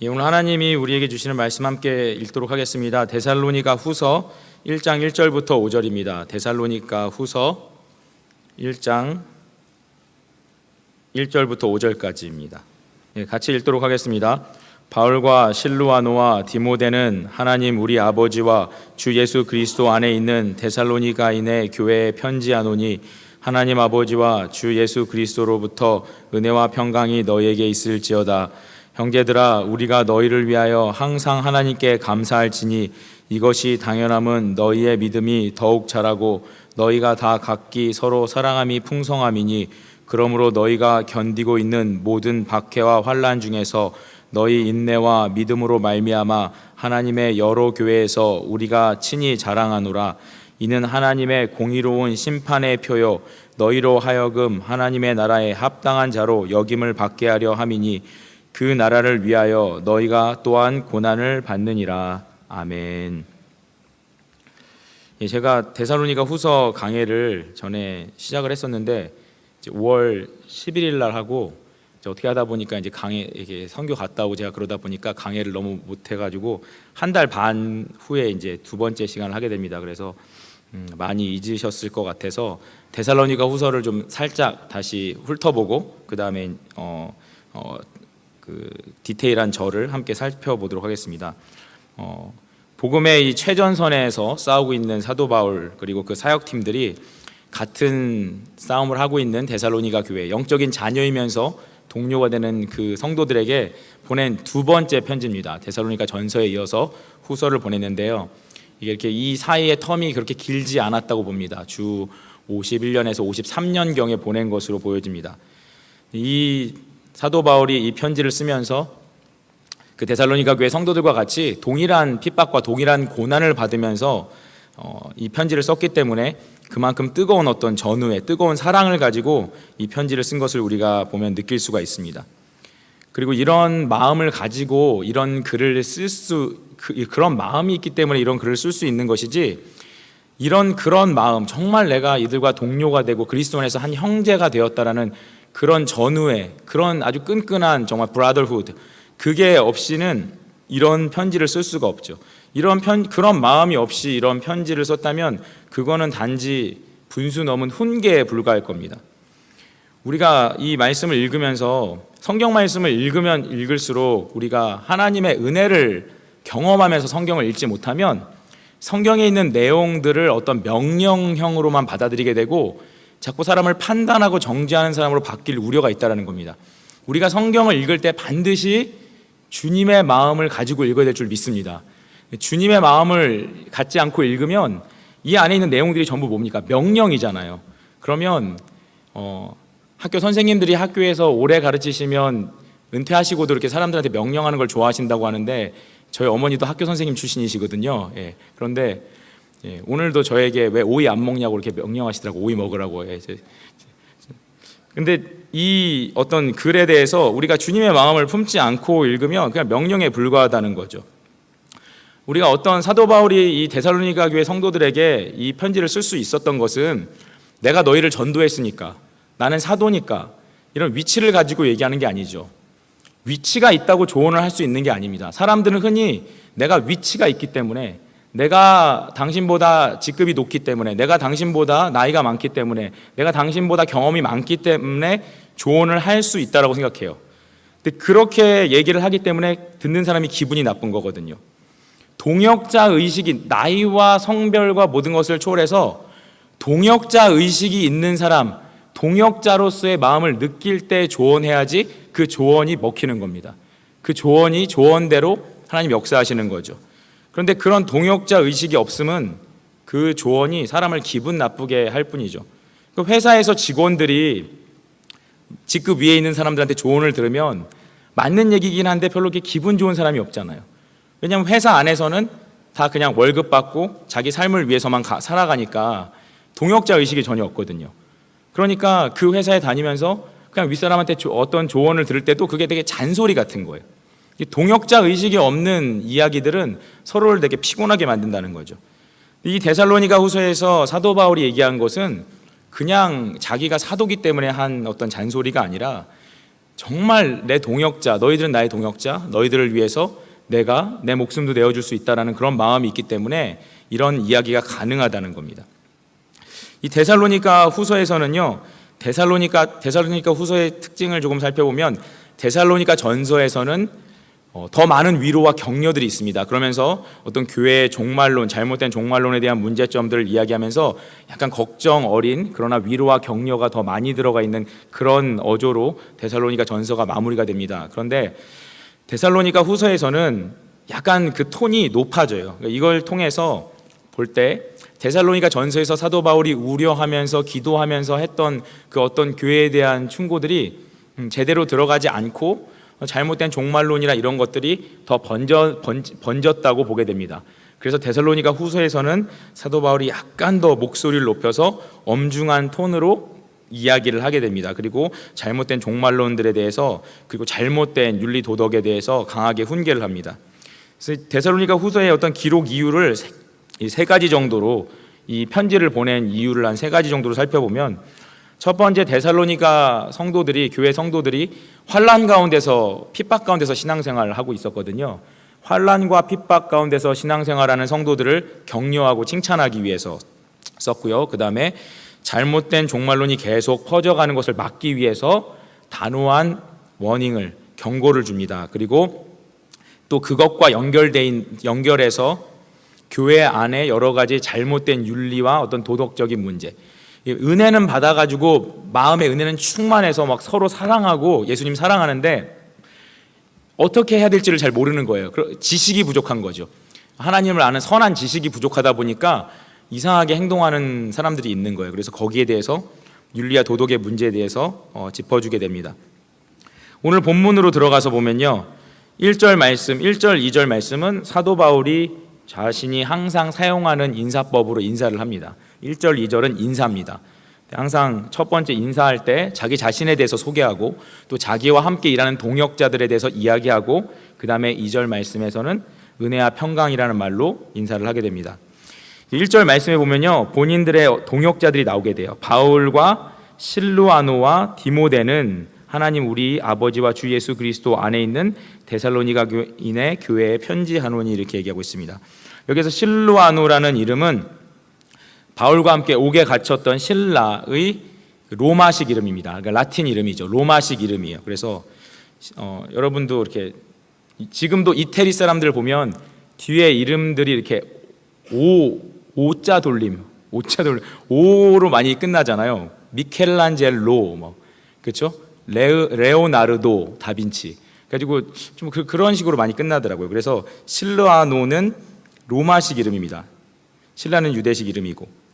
오늘 하나님이 우리에게 주시는 말씀 함께 읽도록 하겠습니다. 데살로니가 후서 1장 1절부터 5절입니다. 데살로니가 후서 1장 1절부터 5절까지입니다. 같이 읽도록 하겠습니다. 바울과 실루아노와 디모데는 하나님 우리 아버지와 주 예수 그리스도 안에 있는 데살로니가인의 교회에 편지하노니 하나님 아버지와 주 예수 그리스도로부터 은혜와 평강이 너희에게 있을지어다. 형제들아, 우리가 너희를 위하여 항상 하나님께 감사할지니 이것이 당연함은 너희의 믿음이 더욱 자라고 너희가 다 각기 서로 사랑함이 풍성함이니 그러므로 너희가 견디고 있는 모든 박해와 환난 중에서 너희 인내와 믿음으로 말미암아 하나님의 여러 교회에서 우리가 친히 자랑하노라. 이는 하나님의 공의로운 심판의 표요 너희로 하여금 하나님의 나라에 합당한 자로 여김을 받게 하려 함이니 그 나라를 위하여 너희가 또한 고난을 받느니라. 아멘. 제가 데살로니가 후서 강해를 전에 시작을 했었는데 5월 11일 날 하고 어떻게 하다 보니까 이제 강해 이게 선교 갔다 오고 제가 그러다 보니까 강해를 너무 못 해가지고 한 달 반 후에 이제 두 번째 시간을 하게 됩니다. 그래서 많이 잊으셨을 것 같아서 데살로니가 후서를 좀 살짝 다시 훑어보고 그 다음에 그 디테일한 절을 함께 살펴보도록 하겠습니다. 복음의 이 최전선에서 싸우고 있는 사도 바울 그리고 그 사역팀들이 같은 싸움을 하고 있는 데살로니가 교회, 영적인 자녀이면서 동료가 되는 그 성도들에게 보낸 두 번째 편지입니다. 데살로니가 전서에 이어서 후서를 보냈는데요. 이게 이렇게 이 사이의 텀이 그렇게 길지 않았다고 봅니다. 주 51년에서 53년경에 보낸 것으로 보여집니다. 이 사도 바울이 이 편지를 쓰면서 그 데살로니가 교회 성도들과 같이 동일한 핍박과 동일한 고난을 받으면서 이 편지를 썼기 때문에 그만큼 뜨거운 어떤 전후에 뜨거운 사랑을 가지고 이 편지를 쓴 것을 우리가 보면 느낄 수가 있습니다. 그리고 이런 마음을 가지고 이런 글을 그런 마음이 있기 때문에 이런 글을 쓸 수 있는 것이지 그런 마음, 정말 내가 이들과 동료가 되고 그리스도 안에서 한 형제가 되었다라는 그런 전후에 그런 아주 끈끈한 정말 브라더후드, 그게 없이는 이런 편지를 쓸 수가 없죠. 그런 마음이 없이 이런 편지를 썼다면 그거는 단지 분수 넘은 훈계에 불과할 겁니다. 우리가 이 말씀을 읽으면서 성경 말씀을 읽으면 읽을수록 우리가 하나님의 은혜를 경험하면서 성경을 읽지 못하면 성경에 있는 내용들을 어떤 명령형으로만 받아들이게 되고 자꾸 사람을 판단하고 정죄하는 사람으로 바뀔 우려가 있다는 겁니다. 우리가 성경을 읽을 때 반드시 주님의 마음을 가지고 읽어야 될 줄 믿습니다. 주님의 마음을 갖지 않고 읽으면 이 안에 있는 내용들이 전부 뭡니까? 명령이잖아요. 그러면 학교 선생님들이 학교에서 오래 가르치시면 은퇴하시고도 이렇게 사람들한테 명령하는 걸 좋아하신다고 하는데 저희 어머니도 학교 선생님 출신이시거든요. 그런데 오늘도 저에게 왜 오이 안 먹냐고 이렇게 명령하시더라고. 오이 먹으라고. 근데 이 어떤 글에 대해서 우리가 주님의 마음을 품지 않고 읽으면 그냥 명령에 불과하다는 거죠. 우리가 어떤 사도 바울이 이 데살로니가 교회 성도들에게 이 편지를 쓸 수 있었던 것은 내가 너희를 전도했으니까, 나는 사도니까 이런 위치를 가지고 얘기하는 게 아니죠. 위치가 있다고 조언을 할 수 있는 게 아닙니다. 사람들은 흔히 내가 위치가 있기 때문에, 내가 당신보다 직급이 높기 때문에, 내가 당신보다 나이가 많기 때문에, 내가 당신보다 경험이 많기 때문에 조언을 할 수 있다고 생각해요. 근데 그렇게 얘기를 하기 때문에 듣는 사람이 기분이 나쁜 거거든요. 동역자 의식이, 나이와 성별과 모든 것을 초월해서 동역자 의식이 있는 사람, 동역자로서의 마음을 느낄 때 조언해야지 그 조언이 먹히는 겁니다. 그 조언이 조언대로 하나님 역사하시는 거죠. 그런데 그런 동역자 의식이 없으면 그 조언이 사람을 기분 나쁘게 할 뿐이죠. 그 회사에서 직원들이 직급 위에 있는 사람들한테 조언을 들으면 맞는 얘기긴 한데 별로 그렇게 기분 좋은 사람이 없잖아요. 왜냐하면 회사 안에서는 다 그냥 월급 받고 자기 삶을 위해서만 살아가니까 동역자 의식이 전혀 없거든요. 그러니까 그 회사에 다니면서 그냥 윗사람한테 어떤 조언을 들을 때도 그게 되게 잔소리 같은 거예요. 동역자 의식이 없는 이야기들은 서로를 되게 피곤하게 만든다는 거죠. 이 데살로니가 후서에서 사도 바울이 얘기한 것은 그냥 자기가 사도기 때문에 한 어떤 잔소리가 아니라 정말 내 동역자, 너희들은 나의 동역자, 너희들을 위해서 내가 내 목숨도 내어줄 수 있다라는 그런 마음이 있기 때문에 이런 이야기가 가능하다는 겁니다. 이 데살로니가 후서에서는요, 데살로니가 후서의 특징을 조금 살펴보면 데살로니가 전서에서는 더 많은 위로와 격려들이 있습니다. 그러면서 어떤 교회의 종말론, 잘못된 종말론에 대한 문제점들을 이야기하면서 약간 걱정 어린 그러나 위로와 격려가 더 많이 들어가 있는 그런 어조로 데살로니가 전서가 마무리가 됩니다. 그런데 데살로니가 후서에서는 약간 그 톤이 높아져요. 이걸 통해서 볼 때 데살로니가 전서에서 사도 바울이 우려하면서 기도하면서 했던 그 어떤 교회에 대한 충고들이 제대로 들어가지 않고 잘못된 종말론이나 이런 것들이 더 번졌다고 보게 됩니다. 그래서 데살로니가 후서에서는 사도 바울이 약간 더 목소리를 높여서 엄중한 톤으로 이야기를 하게 됩니다. 그리고 잘못된 종말론들에 대해서, 그리고 잘못된 윤리 도덕에 대해서 강하게 훈계를 합니다. 그래서 데살로니가 후서의 어떤 기록 이유를 세 가지 정도로, 이 편지를 보낸 이유를 한 세 가지 정도로 살펴보면, 첫 번째, 데살로니가 성도들이, 교회 성도들이 환난 가운데서, 핍박 가운데서 신앙생활을 하고 있었거든요. 환난과 핍박 가운데서 신앙생활하는 성도들을 격려하고 칭찬하기 위해서 썼고요. 그 다음에 잘못된 종말론이 계속 퍼져가는 것을 막기 위해서 단호한 워닝을, 경고를 줍니다. 그리고 또 그것과 연결해서 교회 안에 여러 가지 잘못된 윤리와 어떤 도덕적인 문제, 은혜는 받아가지고 마음의 은혜는 충만해서 막 서로 사랑하고 예수님 사랑하는데 어떻게 해야 될지를 잘 모르는 거예요. 지식이 부족한 거죠. 하나님을 아는 선한 지식이 부족하다 보니까 이상하게 행동하는 사람들이 있는 거예요. 그래서 거기에 대해서 윤리와 도덕의 문제에 대해서 짚어주게 됩니다. 오늘 본문으로 들어가서 보면요, 1절 말씀, 1절, 2절 말씀은 사도 바울이 자신이 항상 사용하는 인사법으로 인사를 합니다. 1절, 2절은 인사입니다. 항상 첫 번째 인사할 때 자기 자신에 대해서 소개하고 또 자기와 함께 일하는 동역자들에 대해서 이야기하고, 그 다음에 2절 말씀에서는 은혜와 평강이라는 말로 인사를 하게 됩니다. 1절 말씀에 보면요, 본인들의 동역자들이 나오게 돼요. 바울과 실루아노와 디모데는 하나님 우리 아버지와 주 예수 그리스도 안에 있는 데살로니가 교인의 교회에 편지하노니, 이렇게 얘기하고 있습니다. 여기서 실루아노라는 이름은 바울과 함께 옥에 갇혔던 신라의 로마식 이름입니다. 그러니까 라틴 이름이죠. 로마식 이름이에요. 그래서 여러분도 이렇게 지금도 이태리 사람들 보면 뒤에 이름들이 이렇게 오자 돌림, 오로 많이 끝나잖아요. 미켈란젤로, 그렇죠? 레오나르도 다빈치. 가지고 좀 그런 식으로 많이 끝나더라고요. 그래서 실루아노는 로마식 이름입니다. 신라는 유대식 이름이고.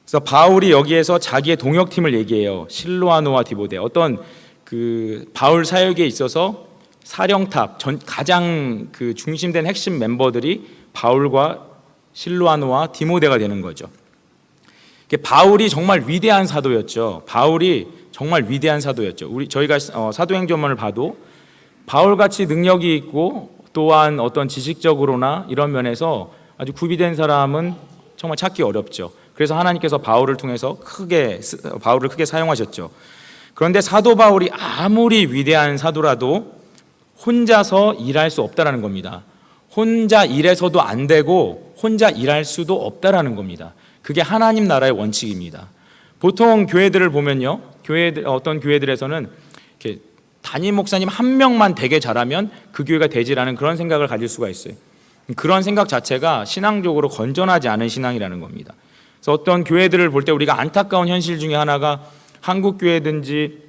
그래서 바울이 여기에서 자기의 동역팀을 얘기해요. 실루아노와 디모데. 어떤 그 바울 사역에 있어서 사령탑, 가장 그 중심된 핵심 멤버들이 바울과 실루아노와 디모데가 되는 거죠. 바울이 정말 위대한 사도였죠. 저희가 사도행전문을 봐도 바울같이 능력이 있고 또한 어떤 지식적으로나 이런 면에서 아주 구비된 사람은 정말 찾기 어렵죠. 그래서 하나님께서 바울을 통해서 바울을 크게 사용하셨죠. 그런데 사도 바울이 아무리 위대한 사도라도 혼자서 일할 수 없다라는 겁니다. 혼자 일해서도 안 되고 혼자 일할 수도 없다라는 겁니다. 그게 하나님 나라의 원칙입니다. 보통 교회들을 보면요, 어떤 교회들에서는 이렇게 담임 목사님 한 명만 되게 잘하면 그 교회가 되지라는 그런 생각을 가질 수가 있어요. 그런 생각 자체가 신앙적으로 건전하지 않은 신앙이라는 겁니다. 그래서 어떤 교회들을 볼 때 우리가 안타까운 현실 중에 하나가, 한국 교회든지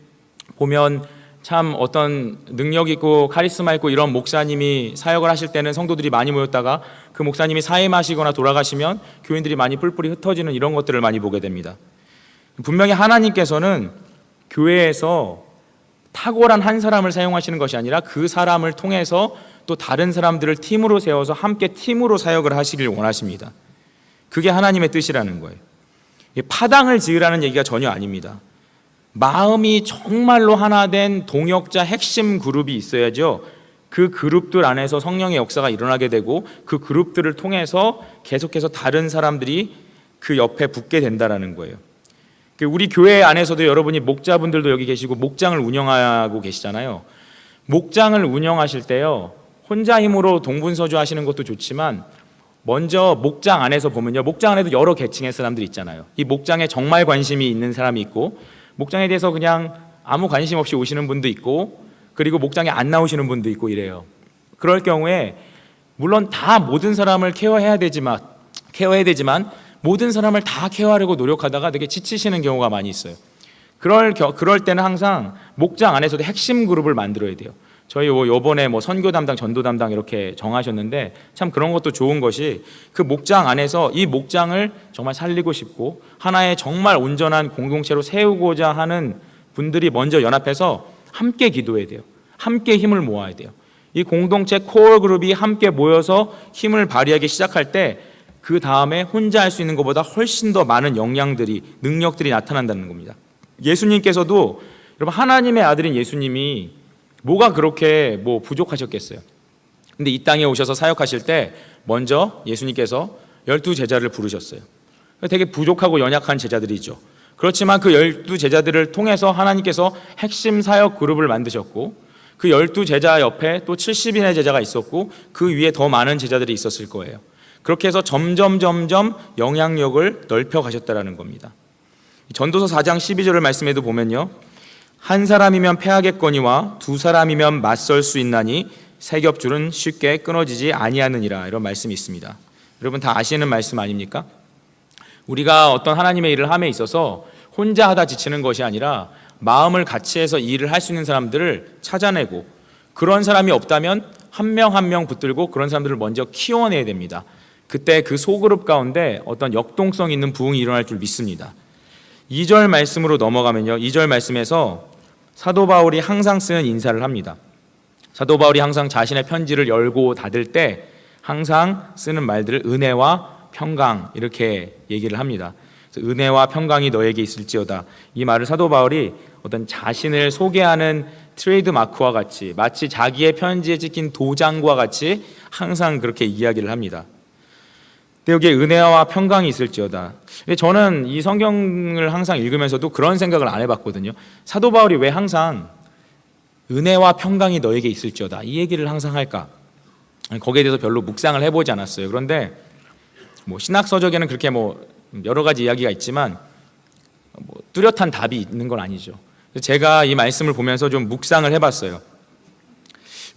보면 참 어떤 능력 있고 카리스마 있고 이런 목사님이 사역을 하실 때는 성도들이 많이 모였다가 그 목사님이 사임하시거나 돌아가시면 교인들이 많이 뿔뿔이 흩어지는 이런 것들을 많이 보게 됩니다. 분명히 하나님께서는 교회에서 탁월한 한 사람을 사용하시는 것이 아니라 그 사람을 통해서 또 다른 사람들을 팀으로 세워서 함께 팀으로 사역을 하시길 원하십니다. 그게 하나님의 뜻이라는 거예요. 파당을 지으라는 얘기가 전혀 아닙니다. 마음이 정말로 하나 된 동역자 핵심 그룹이 있어야죠. 그 그룹들 안에서 성령의 역사가 일어나게 되고 그 그룹들을 통해서 계속해서 다른 사람들이 그 옆에 붙게 된다라는 거예요. 우리 교회 안에서도 여러분이 목자분들도 여기 계시고 목장을 운영하고 계시잖아요. 목장을 운영하실 때요, 혼자 힘으로 동분서주 하시는 것도 좋지만 먼저 목장 안에서 보면요, 목장 안에도 여러 계층의 사람들이 있잖아요. 이 목장에 정말 관심이 있는 사람이 있고, 목장에 대해서 그냥 아무 관심 없이 오시는 분도 있고, 그리고 목장에 안 나오시는 분도 있고 이래요. 그럴 경우에 물론 다 모든 사람을 케어해야 되지만 모든 사람을 다 케어하려고 노력하다가 되게 지치시는 경우가 많이 있어요. 그럴 때는 항상 목장 안에서도 핵심 그룹을 만들어야 돼요. 저희 요번에 선교 담당, 전도 담당 이렇게 정하셨는데 참 그런 것도 좋은 것이 그 목장 안에서 이 목장을 정말 살리고 싶고 하나의 정말 온전한 공동체로 세우고자 하는 분들이 먼저 연합해서 함께 기도해야 돼요. 함께 힘을 모아야 돼요. 이 공동체 코어 그룹이 함께 모여서 힘을 발휘하기 시작할 때 그 다음에 혼자 할 수 있는 것보다 훨씬 더 많은 역량들이, 능력들이 나타난다는 겁니다. 예수님께서도, 여러분, 하나님의 아들인 예수님이 뭐가 그렇게 부족하셨겠어요? 근데 이 땅에 오셔서 사역하실 때 먼저 예수님께서 12제자를 부르셨어요. 되게 부족하고 연약한 제자들이죠. 그렇지만 그 12제자들을 통해서 하나님께서 핵심 사역 그룹을 만드셨고, 그 12제자 옆에 또 70인의 제자가 있었고 그 위에 더 많은 제자들이 있었을 거예요. 그렇게 해서 점점 영향력을 넓혀 가셨다라는 겁니다. 전도서 4장 12절 말씀에도 보면요, 한 사람이면 패하겠거니와 두 사람이면 맞설 수 있나니 세 겹줄은 쉽게 끊어지지 아니하느니라, 이런 말씀이 있습니다. 여러분 다 아시는 말씀 아닙니까? 우리가 어떤 하나님의 일을 함에 있어서 혼자 하다 지치는 것이 아니라 마음을 같이 해서 일을 할 수 있는 사람들을 찾아내고, 그런 사람이 없다면 한 명 한 명 붙들고 그런 사람들을 먼저 키워내야 됩니다. 그때 그 소그룹 가운데 어떤 역동성 있는 부흥이 일어날 줄 믿습니다. 2절 말씀으로 넘어가면요, 2절 말씀에서 사도 바울이 항상 쓰는 인사를 합니다. 사도 바울이 항상 자신의 편지를 열고 닫을 때 항상 쓰는 말들을 은혜와 평강, 이렇게 얘기를 합니다. 은혜와 평강이 너에게 있을지어다, 이 말을 사도 바울이 어떤 자신을 소개하는 트레이드 마크와 같이, 마치 자기의 편지에 찍힌 도장과 같이 항상 그렇게 이야기를 합니다. 근데 여기에 은혜와 평강이 있을지어다. 저는 이 성경을 항상 읽으면서도 그런 생각을 안 해봤거든요. 사도 바울이 왜 항상 은혜와 평강이 너에게 있을지어다 이 얘기를 항상 할까? 거기에 대해서 별로 묵상을 해보지 않았어요. 그런데 신학 서적에는 그렇게 여러 가지 이야기가 있지만 뚜렷한 답이 있는 건 아니죠. 제가 이 말씀을 보면서 좀 묵상을 해봤어요.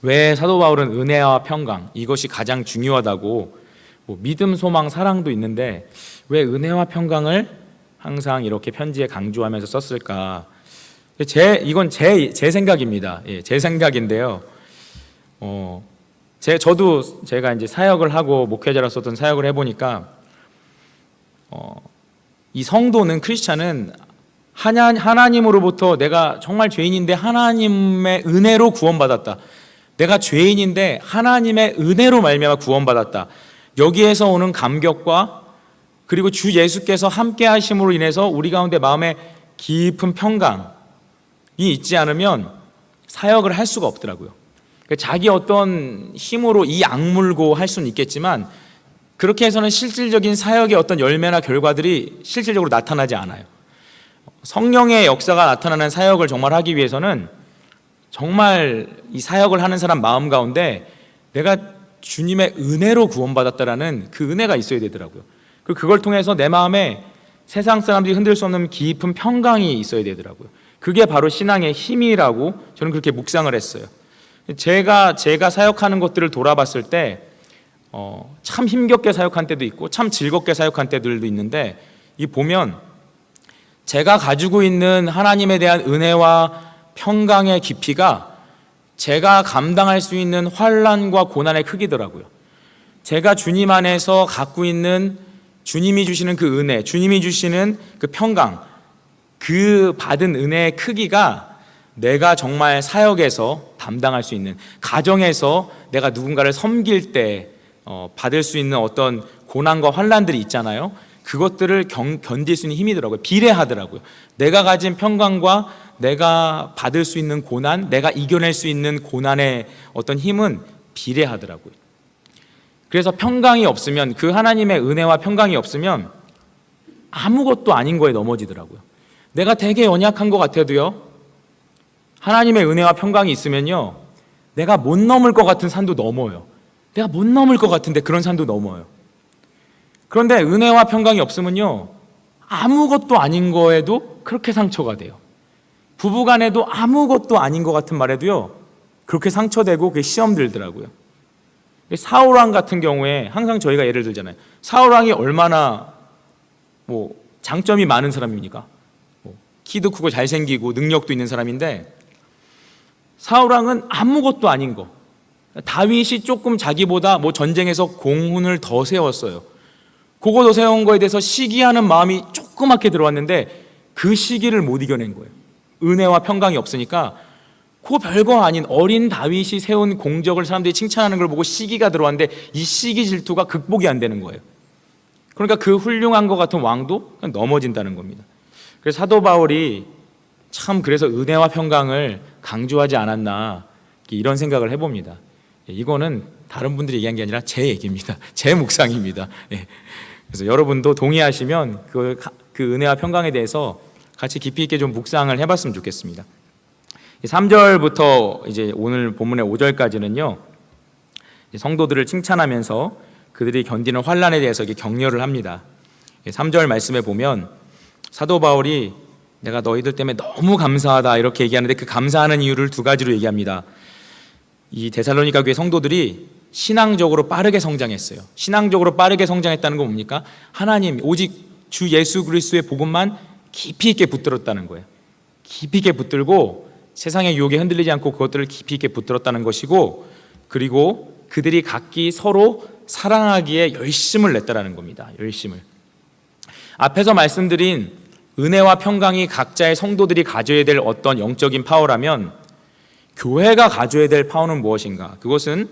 왜 사도 바울은 은혜와 평강, 이것이 가장 중요하다고, 믿음, 소망, 사랑도 있는데 왜 은혜와 평강을 항상 이렇게 편지에 강조하면서 썼을까? 이건 제 생각입니다. 제 생각인데요. 저도 제가 이제 사역을 하고 목회자로서 어떤 사역을 해보니까 이 성도는, 크리스찬은 하나님으로부터 내가 정말 죄인인데 하나님의 은혜로 구원받았다. 내가 죄인인데 하나님의 은혜로 말미암아 구원받았다. 여기에서 오는 감격과 그리고 주 예수께서 함께 하심으로 인해서 우리 가운데 마음에 깊은 평강이 있지 않으면 사역을 할 수가 없더라고요. 자기 어떤 힘으로 이 악물고 할 수는 있겠지만 그렇게 해서는 실질적인 사역의 어떤 열매나 결과들이 실질적으로 나타나지 않아요. 성령의 역사가 나타나는 사역을 정말 하기 위해서는 정말 이 사역을 하는 사람 마음 가운데 내가 주님의 은혜로 구원받았다라는 그 은혜가 있어야 되더라고요. 그리고 그걸 통해서 내 마음에 세상 사람들이 흔들 수 없는 깊은 평강이 있어야 되더라고요. 그게 바로 신앙의 힘이라고 저는 그렇게 묵상을 했어요. 제가 사역하는 것들을 돌아봤을 때 참 힘겹게 사역한 때도 있고 참 즐겁게 사역한 때들도 있는데, 이 보면 제가 가지고 있는 하나님에 대한 은혜와 평강의 깊이가 제가 감당할 수 있는 환난과 고난의 크기더라고요. 제가 주님 안에서 갖고 있는 주님이 주시는 그 은혜, 주님이 주시는 그 평강, 그 받은 은혜의 크기가 내가 정말 사역에서 담당할 수 있는, 가정에서 내가 누군가를 섬길 때 받을 수 있는 어떤 고난과 환난들이 있잖아요. 그것들을 견딜 수 있는 힘이더라고요. 비례하더라고요. 내가 가진 평강과 내가 받을 수 있는 고난, 내가 이겨낼 수 있는 고난의 어떤 힘은 비례하더라고요. 그래서 평강이 없으면, 그 하나님의 은혜와 평강이 없으면 아무것도 아닌 거에 넘어지더라고요. 내가 되게 연약한 것 같아도요, 하나님의 은혜와 평강이 있으면요, 내가 못 넘을 것 같은 산도 넘어요. 내가 못 넘을 것 같은데 그런 산도 넘어요. 그런데 은혜와 평강이 없으면요, 아무것도 아닌 거에도 그렇게 상처가 돼요. 부부간에도 아무것도 아닌 것 같은 말에도요, 그렇게 상처되고 그게 시험 들더라고요. 사울왕 같은 경우에 항상 저희가 예를 들잖아요. 사울왕이 얼마나 장점이 많은 사람입니까? 키도 크고 잘생기고 능력도 있는 사람인데, 사울왕은 아무것도 아닌 거. 다윗이 조금 자기보다 전쟁에서 공훈을 더 세웠어요. 그거 더 세운 거에 대해서 시기하는 마음이 조그맣게 들어왔는데 그 시기를 못 이겨낸 거예요. 은혜와 평강이 없으니까 그 별거 아닌 어린 다윗이 세운 공적을 사람들이 칭찬하는 걸 보고 시기가 들어왔는데 이 시기 질투가 극복이 안 되는 거예요. 그러니까 그 훌륭한 것 같은 왕도 그냥 넘어진다는 겁니다. 그래서 사도 바울이 참 그래서 은혜와 평강을 강조하지 않았나 이런 생각을 해봅니다. 이거는 다른 분들이 얘기한 게 아니라 제 얘기입니다. 제 묵상입니다. 그래서 여러분도 동의하시면 그 은혜와 평강에 대해서 같이 깊이 있게 좀 묵상을 해봤으면 좋겠습니다. 3절부터 이제 오늘 본문의 5절까지는요, 성도들을 칭찬하면서 그들이 견디는 환난에 대해서 격려를 합니다. 3절 말씀에 보면 사도 바울이 내가 너희들 때문에 너무 감사하다 이렇게 얘기하는데 그 감사하는 이유를 두 가지로 얘기합니다. 이 데살로니가 교회 성도들이 신앙적으로 빠르게 성장했어요. 신앙적으로 빠르게 성장했다는 건 뭡니까? 하나님 오직 주 예수 그리스도의 복음만 깊이 있게 붙들었다는 거예요. 깊이 있게 붙들고 세상의 유혹에 흔들리지 않고 그것들을 깊이 있게 붙들었다는 것이고, 그리고 그들이 각기 서로 사랑하기에 열심을 냈다라는 겁니다. 열심을. 앞에서 말씀드린 은혜와 평강이 각자의 성도들이 가져야 될 어떤 영적인 파워라면 교회가 가져야 될 파워는 무엇인가? 그것은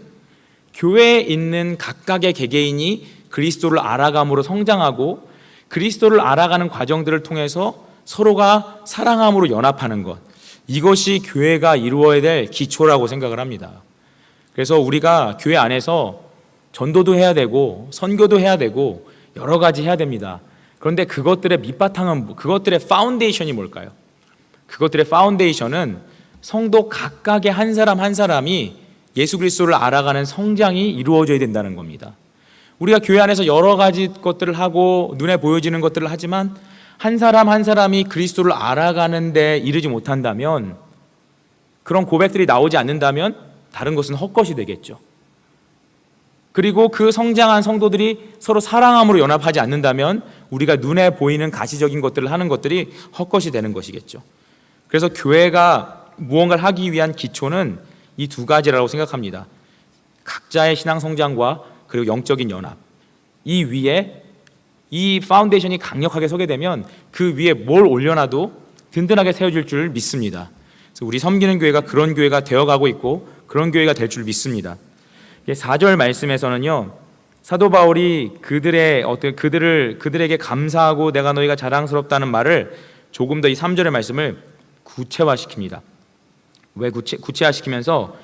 교회에 있는 각각의 개개인이 그리스도를 알아감으로 성장하고 그리스도를 알아가는 과정들을 통해서 서로가 사랑함으로 연합하는 것, 이것이 교회가 이루어야 될 기초라고 생각을 합니다. 그래서 우리가 교회 안에서 전도도 해야 되고 선교도 해야 되고 여러 가지 해야 됩니다. 그런데 그것들의 밑바탕은, 그것들의 파운데이션이 뭘까요? 그것들의 파운데이션은 성도 각각의 한 사람 한 사람이 예수 그리스도를 알아가는 성장이 이루어져야 된다는 겁니다. 우리가 교회 안에서 여러 가지 것들을 하고 눈에 보여지는 것들을 하지만 한 사람 한 사람이 그리스도를 알아가는 데 이르지 못한다면, 그런 고백들이 나오지 않는다면 다른 것은 헛것이 되겠죠. 그리고 그 성장한 성도들이 서로 사랑함으로 연합하지 않는다면 우리가 눈에 보이는 가시적인 것들을 하는 것들이 헛것이 되는 것이겠죠. 그래서 교회가 무언가를 하기 위한 기초는 이 두 가지라고 생각합니다. 각자의 신앙 성장과 그리고 영적인 연합. 이 위에 이 파운데이션이 강력하게 서게 되면 그 위에 뭘 올려놔도 든든하게 세워질 줄 믿습니다. 그래서 우리 섬기는 교회가 그런 교회가 되어가고 있고 그런 교회가 될 줄 믿습니다. 4절 말씀에서는요, 사도 바울이 그들에게 감사하고 내가 너희가 자랑스럽다는 말을 조금 더 이 3절의 말씀을 구체화시킵니다. 왜 구체화시키면서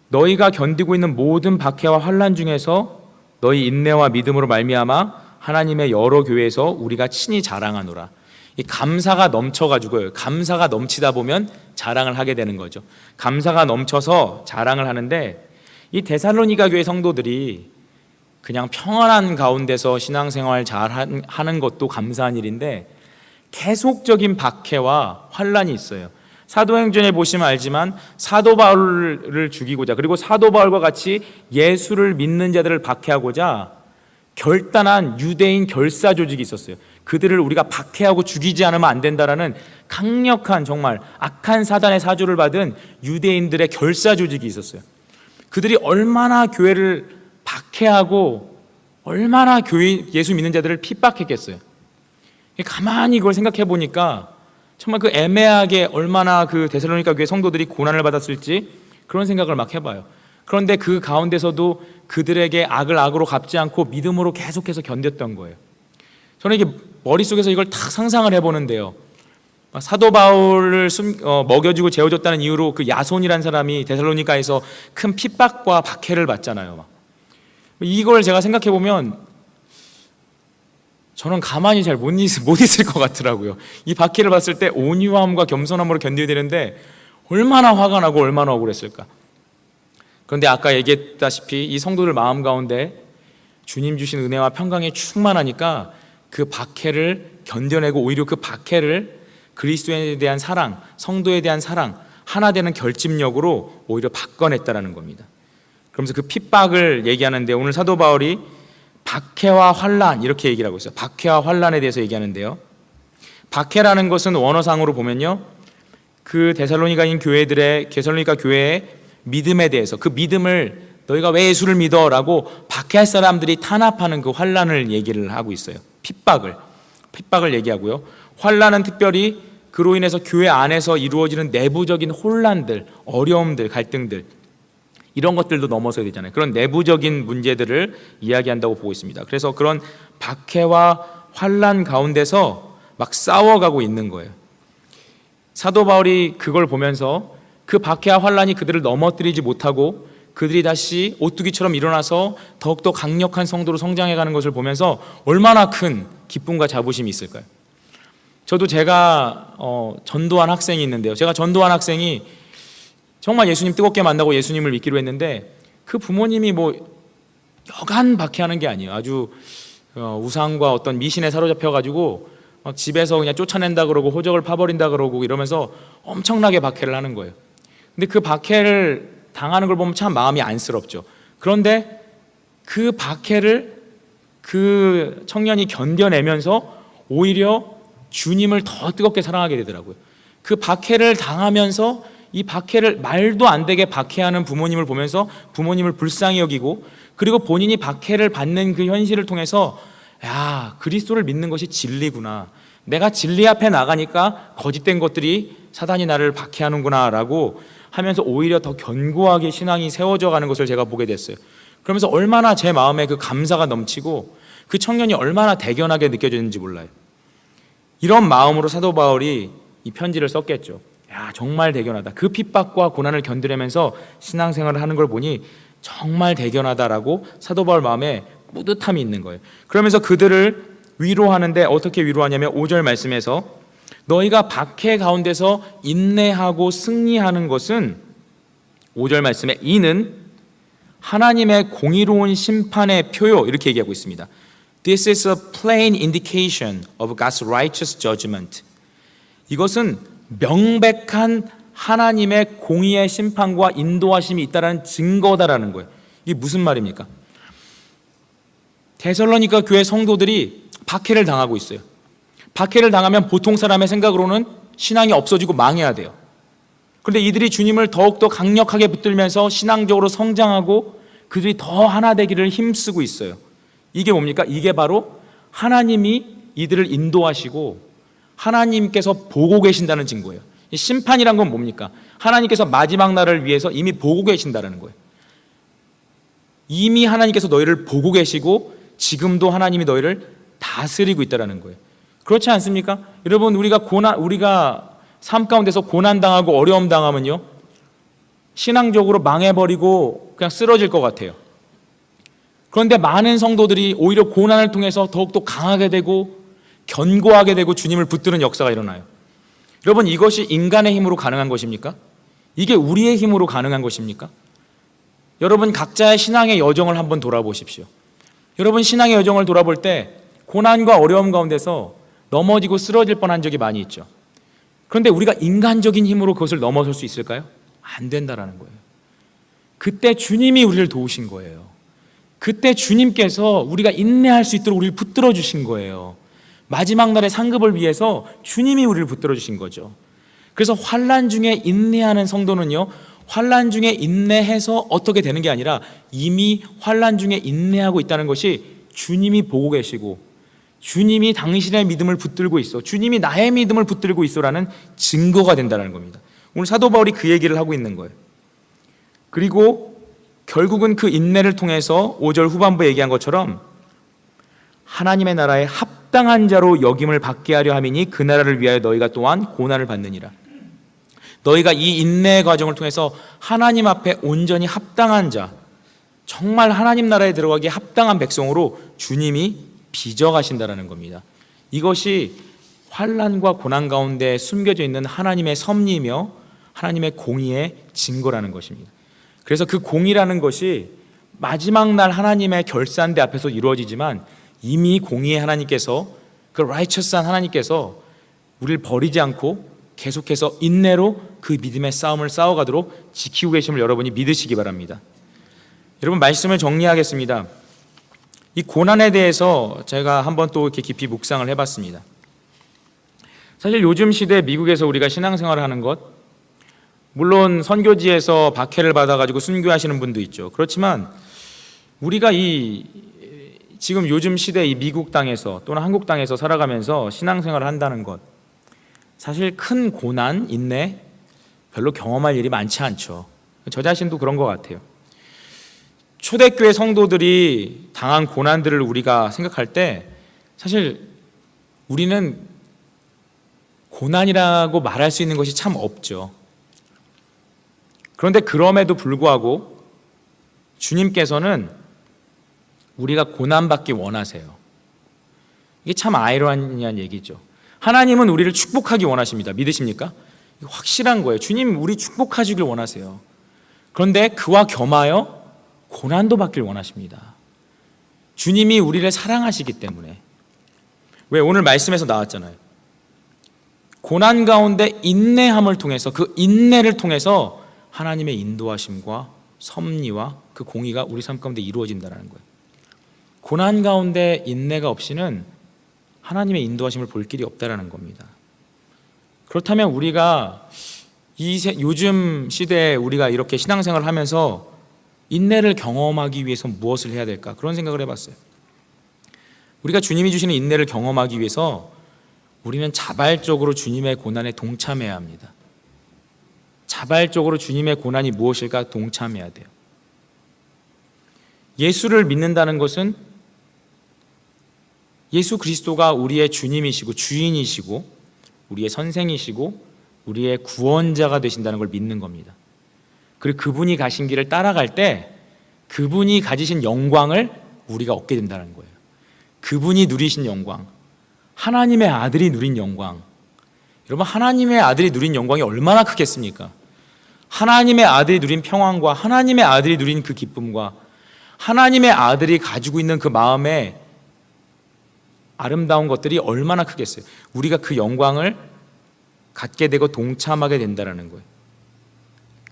너희가 견디고 있는 모든 박해와 환난 중에서 너희 인내와 믿음으로 말미암아 하나님의 여러 교회에서 우리가 친히 자랑하노라. 이 감사가 넘쳐가지고요, 감사가 넘치다 보면 자랑을 하게 되는 거죠. 감사가 넘쳐서 자랑을 하는데, 이 데살로니가 교회 성도들이 그냥 평안한 가운데서 신앙생활 잘 하는 것도 감사한 일인데 계속적인 박해와 환난이 있어요. 사도행전에 보시면 알지만 사도 바울을 죽이고자, 그리고 사도 바울과 같이 예수를 믿는 자들을 박해하고자 결단한 유대인 결사 조직이 있었어요. 그들을 우리가 박해하고 죽이지 않으면 안 된다라는 강력한, 정말 악한 사단의 사주를 받은 유대인들의 결사 조직이 있었어요. 그들이 얼마나 교회를 박해하고 얼마나 예수 믿는 자들을 핍박했겠어요. 가만히 이걸 생각해 보니까 정말 그 애매하게 얼마나 그 데살로니가 교회 성도들이 고난을 받았을지 그런 생각을 막 해봐요. 그런데 그 가운데서도 그들에게 악을 악으로 갚지 않고 믿음으로 계속해서 견뎠던 거예요. 저는 이게 머릿속에서 이걸 딱 상상을 해보는데요, 사도 바울을 먹여주고 재워줬다는 이유로 그 야손이라는 사람이 데살로니가에서 큰 핍박과 박해를 받잖아요. 이걸 제가 생각해 보면 저는 가만히 잘 못 있을 것 같더라고요. 이 박해를 봤을 때 온유함과 겸손함으로 견뎌야 되는데 얼마나 화가 나고 얼마나 억울했을까. 그런데 아까 얘기했다시피 이 성도들 마음 가운데 주님 주신 은혜와 평강이 충만하니까 그 박해를 견뎌내고 오히려 그 박해를 그리스도에 대한 사랑, 성도에 대한 사랑, 하나 되는 결집력으로 오히려 바꿔냈다라는 겁니다. 그러면서 그 핍박을 얘기하는데 오늘 사도 바울이 박해와 환난 이렇게 얘기를 하고 있어요. 박해와 환난에 대해서 얘기하는데요. 박해라는 것은 원어상으로 보면요, 그 데살로니가 교회의 믿음에 대해서, 그 믿음을 너희가 왜 예수를 믿어? 라고 박해할 사람들이 탄압하는 그 환난을 얘기를 하고 있어요. 핍박을 얘기하고요. 환난은 특별히 그로 인해서 교회 안에서 이루어지는 내부적인 혼란들, 어려움들, 갈등들, 이런 것들도 넘어서야 되잖아요. 그런 내부적인 문제들을 이야기한다고 보고 있습니다. 그래서 그런 박해와 환난 가운데서 막 싸워가고 있는 거예요. 사도 바울이 그걸 보면서 그 박해와 환난이 그들을 넘어뜨리지 못하고 그들이 다시 오뚜기처럼 일어나서 더욱더 강력한 성도로 성장해가는 것을 보면서 얼마나 큰 기쁨과 자부심이 있을까요? 저도 제가 전도한 학생이 있는데요. 제가 전도한 학생이 정말 예수님 뜨겁게 만나고 예수님을 믿기로 했는데 그 부모님이 뭐 여간 박해하는 게 아니에요. 아주 우상과 어떤 미신에 사로잡혀가지고 막 집에서 그냥 쫓아낸다 그러고 호적을 파버린다 그러고 이러면서 엄청나게 박해를 하는 거예요. 근데 그 박해를 당하는 걸 보면 참 마음이 안쓰럽죠. 그런데 그 박해를 그 청년이 견뎌내면서 오히려 주님을 더 뜨겁게 사랑하게 되더라고요. 그 박해를 당하면서 이 박해를 말도 안 되게 박해하는 부모님을 보면서 부모님을 불쌍히 여기고, 그리고 본인이 박해를 받는 그 현실을 통해서 야, 그리스도를 믿는 것이 진리구나, 내가 진리 앞에 나가니까 거짓된 것들이 사단이 나를 박해하는구나 라고 하면서 오히려 더 견고하게 신앙이 세워져 가는 것을 제가 보게 됐어요. 그러면서 얼마나 제 마음에 그 감사가 넘치고 그 청년이 얼마나 대견하게 느껴졌는지 몰라요. 이런 마음으로 사도 바울이 이 편지를 썼겠죠. 야, 정말 대견하다. 그 핍박과 고난을 견디면서 신앙생활을 하는 걸 보니 정말 대견하다라고 사도 바울 마음에 뿌듯함이 있는 거예요. 그러면서 그들을 위로하는데 어떻게 위로하냐면 5절 말씀에서 너희가 박해 가운데서 인내하고 승리하는 것은, 5절 말씀에 이는 하나님의 공의로운 심판의 표요, 이렇게 얘기하고 있습니다. This is a plain indication of God's righteous judgment. 이것은 명백한 하나님의 공의의 심판과 인도하심이 있다는 증거다라는 거예요. 이게 무슨 말입니까? 데살로니가 교회 성도들이 박해를 당하고 있어요. 박해를 당하면 보통 사람의 생각으로는 신앙이 없어지고 망해야 돼요. 그런데 이들이 주님을 더욱더 강력하게 붙들면서 신앙적으로 성장하고 그들이 더 하나 되기를 힘쓰고 있어요. 이게 뭡니까? 이게 바로 하나님이 이들을 인도하시고 하나님께서 보고 계신다는 증거예요. 심판이란 건 뭡니까? 하나님께서 마지막 날을 위해서 이미 보고 계신다는 거예요. 이미 하나님께서 너희를 보고 계시고 지금도 하나님이 너희를 다스리고 있다는 거예요. 그렇지 않습니까? 여러분, 우리가 삶 가운데서 고난당하고 어려움 당하면요, 신앙적으로 망해버리고 그냥 쓰러질 것 같아요. 그런데 많은 성도들이 오히려 고난을 통해서 더욱더 강하게 되고 견고하게 되고 주님을 붙드는 역사가 일어나요. 여러분, 이것이 인간의 힘으로 가능한 것입니까? 이게 우리의 힘으로 가능한 것입니까? 여러분, 각자의 신앙의 여정을 한번 돌아보십시오. 여러분, 신앙의 여정을 돌아볼 때 고난과 어려움 가운데서 넘어지고 쓰러질 뻔한 적이 많이 있죠. 그런데 우리가 인간적인 힘으로 그것을 넘어설 수 있을까요? 안 된다라는 거예요. 그때 주님이 우리를 도우신 거예요. 그때 주님께서 우리가 인내할 수 있도록 우리를 붙들어 주신 거예요. 마지막 날의 상급을 위해서 주님이 우리를 붙들어 주신 거죠. 그래서 환난 중에 인내하는 성도는요, 환난 중에 인내해서 어떻게 되는 게 아니라 이미 환난 중에 인내하고 있다는 것이 주님이 보고 계시고 주님이 당신의 믿음을 붙들고 있어, 주님이 나의 믿음을 붙들고 있어라는 증거가 된다는 겁니다. 오늘 사도 바울이 그 얘기를 하고 있는 거예요. 그리고 결국은 그 인내를 통해서 5절 후반부에 얘기한 것처럼 하나님의 나라에 합당한 자로 여김을 받게 하려 함이니 그 나라를 위하여 너희가 또한 고난을 받느니라. 너희가 이 인내의 과정을 통해서 하나님 앞에 온전히 합당한 자, 정말 하나님 나라에 들어가기에 합당한 백성으로 주님이 빚어가신다라는 겁니다. 이것이 환난과 고난 가운데 숨겨져 있는 하나님의 섭리며 하나님의 공의의 증거라는 것입니다. 그래서 그 공의라는 것이 마지막 날 하나님의 결산대 앞에서 이루어지지만 이미 공의의 하나님께서, 그 righteous한 하나님께서 우리를 버리지 않고 계속해서 인내로 그 믿음의 싸움을 싸워가도록 지키고 계심을 여러분이 믿으시기 바랍니다. 여러분, 말씀을 정리하겠습니다. 이 고난에 대해서 제가 한번 또 이렇게 깊이 묵상을 해봤습니다. 사실 요즘 시대 미국에서 우리가 신앙생활을 하는 것, 물론 선교지에서 박해를 받아가지고 순교하시는 분도 있죠. 그렇지만 우리가 지금 요즘 시대 이 미국 땅에서 또는 한국 땅에서 살아가면서 신앙생활을 한다는 것, 사실 큰 고난, 인내 별로 경험할 일이 많지 않죠. 저 자신도 그런 것 같아요. 초대교회 성도들이 당한 고난들을 우리가 생각할 때 사실 우리는 고난이라고 말할 수 있는 것이 참 없죠. 그런데 그럼에도 불구하고 주님께서는 우리가 고난받기 원하세요. 이게 참 아이러니한 얘기죠. 하나님은 우리를 축복하기 원하십니다. 믿으십니까? 이거 확실한 거예요. 주님 우리 축복하시길 원하세요. 그런데 그와 겸하여 고난도 받길 원하십니다. 주님이 우리를 사랑하시기 때문에. 왜 오늘 말씀에서 나왔잖아요. 고난 가운데 인내함을 통해서, 그 인내를 통해서 하나님의 인도하심과 섭리와 그 공의가 우리 삶 가운데 이루어진다는 거예요. 고난 가운데 인내가 없이는 하나님의 인도하심을 볼 길이 없다라는 겁니다. 그렇다면 우리가 요즘 시대에 우리가 이렇게 신앙생활을 하면서 인내를 경험하기 위해서 무엇을 해야 될까? 그런 생각을 해봤어요. 우리가 주님이 주시는 인내를 경험하기 위해서 우리는 자발적으로 주님의 고난에 동참해야 합니다. 자발적으로 주님의 고난이 무엇일까 동참해야 돼요. 예수를 믿는다는 것은 예수 그리스도가 우리의 주님이시고 주인이시고 우리의 선생이시고 우리의 구원자가 되신다는 걸 믿는 겁니다. 그리고 그분이 가신 길을 따라갈 때 그분이 가지신 영광을 우리가 얻게 된다는 거예요. 그분이 누리신 영광, 하나님의 아들이 누린 영광. 여러분, 하나님의 아들이 누린 영광이 얼마나 크겠습니까? 하나님의 아들이 누린 평안과 하나님의 아들이 누린 그 기쁨과 하나님의 아들이 가지고 있는 그 마음의 아름다운 것들이 얼마나 크겠어요. 우리가 그 영광을 갖게 되고 동참하게 된다는 거예요.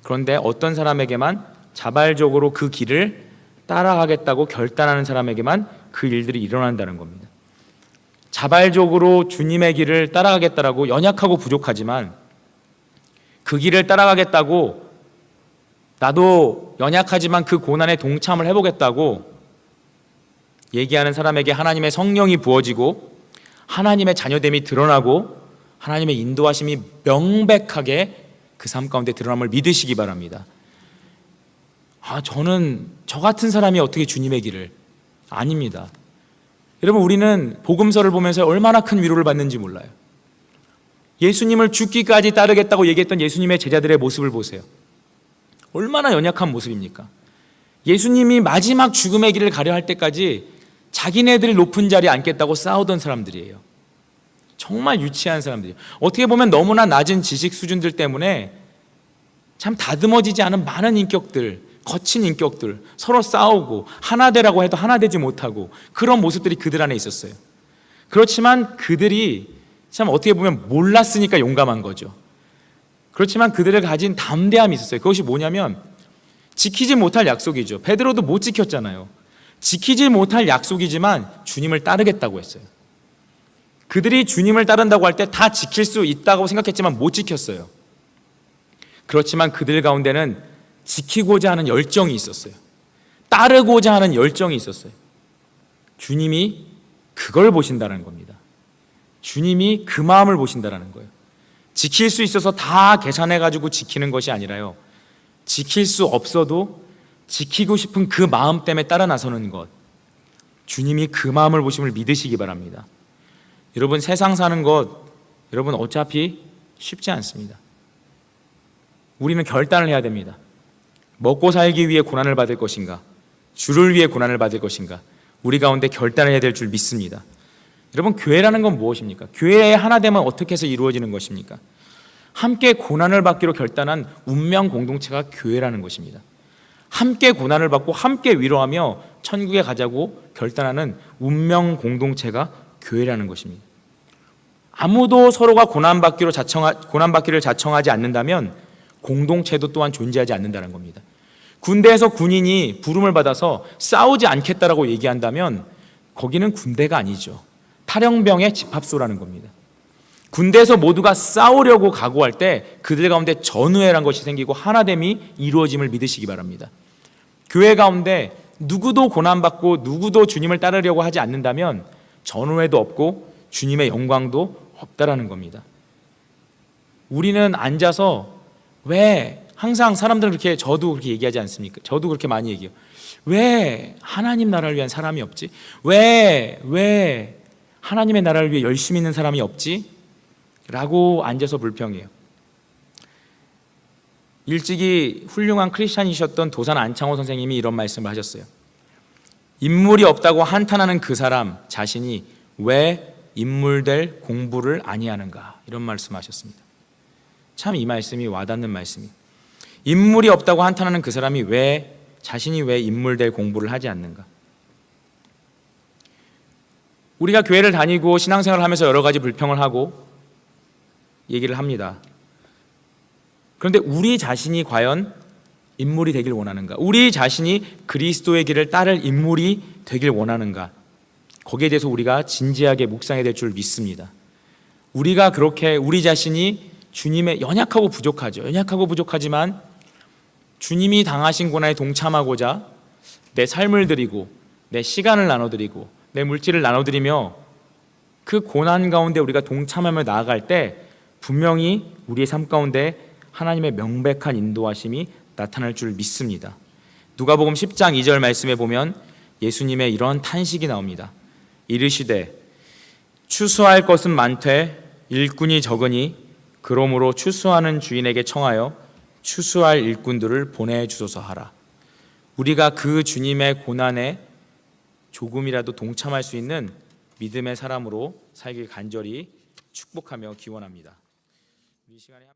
그런데 어떤 사람에게만 자발적으로 그 길을 따라가겠다고 결단하는 사람에게만 그 일들이 일어난다는 겁니다. 자발적으로 주님의 길을 따라가겠다라고 연약하고 부족하지만 그 길을 따라가겠다고 나도 연약하지만 그 고난에 동참을 해보겠다고 얘기하는 사람에게 하나님의 성령이 부어지고 하나님의 자녀됨이 드러나고 하나님의 인도하심이 명백하게 그 삶 가운데 드러남을 믿으시기 바랍니다. 저는 저 같은 사람이 어떻게 주님의 길을? 아닙니다. 여러분, 우리는 복음서를 보면서 얼마나 큰 위로를 받는지 몰라요. 예수님을 죽기까지 따르겠다고 얘기했던 예수님의 제자들의 모습을 보세요. 얼마나 연약한 모습입니까? 예수님이 마지막 죽음의 길을 가려 할 때까지 자기네들이 높은 자리에 앉겠다고 싸우던 사람들이에요. 정말 유치한 사람들이에요. 어떻게 보면 너무나 낮은 지식 수준들 때문에 참 다듬어지지 않은 많은 인격들, 거친 인격들, 서로 싸우고 하나 되라고 해도 하나 되지 못하고 그런 모습들이 그들 안에 있었어요. 그렇지만 그들이 참 어떻게 보면 몰랐으니까 용감한 거죠. 그렇지만 그들을 가진 담대함이 있었어요. 그것이 뭐냐면 지키지 못할 약속이죠. 베드로도 못 지켰잖아요. 지키지 못할 약속이지만 주님을 따르겠다고 했어요. 그들이 주님을 따른다고 할 때 다 지킬 수 있다고 생각했지만 못 지켰어요. 그렇지만 그들 가운데는 지키고자 하는 열정이 있었어요. 따르고자 하는 열정이 있었어요. 주님이 그걸 보신다는 겁니다. 주님이 그 마음을 보신다는 거예요. 지킬 수 있어서 다 계산해가지고 지키는 것이 아니라요, 지킬 수 없어도 지키고 싶은 그 마음 때문에 따라 나서는 것, 주님이 그 마음을 보심을 믿으시기 바랍니다. 여러분, 세상 사는 것 여러분 어차피 쉽지 않습니다. 우리는 결단을 해야 됩니다. 먹고 살기 위해 고난을 받을 것인가, 주를 위해 고난을 받을 것인가, 우리 가운데 결단을 해야 될 줄 믿습니다. 여러분, 교회라는 건 무엇입니까? 교회의 하나됨은 어떻게 해서 이루어지는 것입니까? 함께 고난을 받기로 결단한 운명 공동체가 교회라는 것입니다. 함께 고난을 받고 함께 위로하며 천국에 가자고 결단하는 운명 공동체가 교회라는 것입니다. 아무도 서로가 고난받기를 자청하지 않는다면 공동체도 또한 존재하지 않는다는 겁니다. 군대에서 군인이 부름을 받아서 싸우지 않겠다라고 얘기한다면 거기는 군대가 아니죠. 탈영병의 집합소라는 겁니다. 군대에서 모두가 싸우려고 각오할 때 그들 가운데 전우회란 것이 생기고 하나됨이 이루어짐을 믿으시기 바랍니다. 교회 가운데 누구도 고난받고 누구도 주님을 따르려고 하지 않는다면 전우회도 없고 주님의 영광도 없다라는 겁니다. 우리는 앉아서 왜 항상 사람들은 그렇게, 저도 그렇게 얘기하지 않습니까? 저도 그렇게 많이 얘기해요. 왜 하나님 나라를 위한 사람이 없지? 왜 하나님의 나라를 위해 열심히 있는 사람이 없지? 라고 앉아서 불평해요. 일찍이 훌륭한 크리스찬이셨던 도산 안창호 선생님이 이런 말씀을 하셨어요. 인물이 없다고 한탄하는 그 사람 자신이 왜 인물될 공부를 아니하는가, 이런 말씀하셨습니다. 참 이 말씀이 와닿는 말씀이에요. 인물이 없다고 한탄하는 그 사람이 자신이 왜 인물될 공부를 하지 않는가. 우리가 교회를 다니고 신앙생활을 하면서 여러 가지 불평을 하고 얘기를 합니다. 그런데 우리 자신이 과연 인물이 되길 원하는가? 우리 자신이 그리스도의 길을 따를 인물이 되길 원하는가? 거기에 대해서 우리가 진지하게 묵상해야 될 줄 믿습니다. 우리가 그렇게 우리 자신이 주님의 연약하고 부족하지만 주님이 당하신 고난에 동참하고자 내 삶을 드리고 내 시간을 나눠드리고 내 물질을 나눠드리며 그 고난 가운데 우리가 동참하며 나아갈 때 분명히 우리의 삶 가운데 하나님의 명백한 인도하심이 나타날 줄 믿습니다. 누가복음 10장 2절 말씀에 보면 예수님의 이런 탄식이 나옵니다. 이르시되 추수할 것은 많되 일꾼이 적으니 그러므로 추수하는 주인에게 청하여 추수할 일꾼들을 보내주소서 하라. 우리가 그 주님의 고난에 조금이라도 동참할 수 있는 믿음의 사람으로 살길 간절히 축복하며 기원합니다. 이 시간에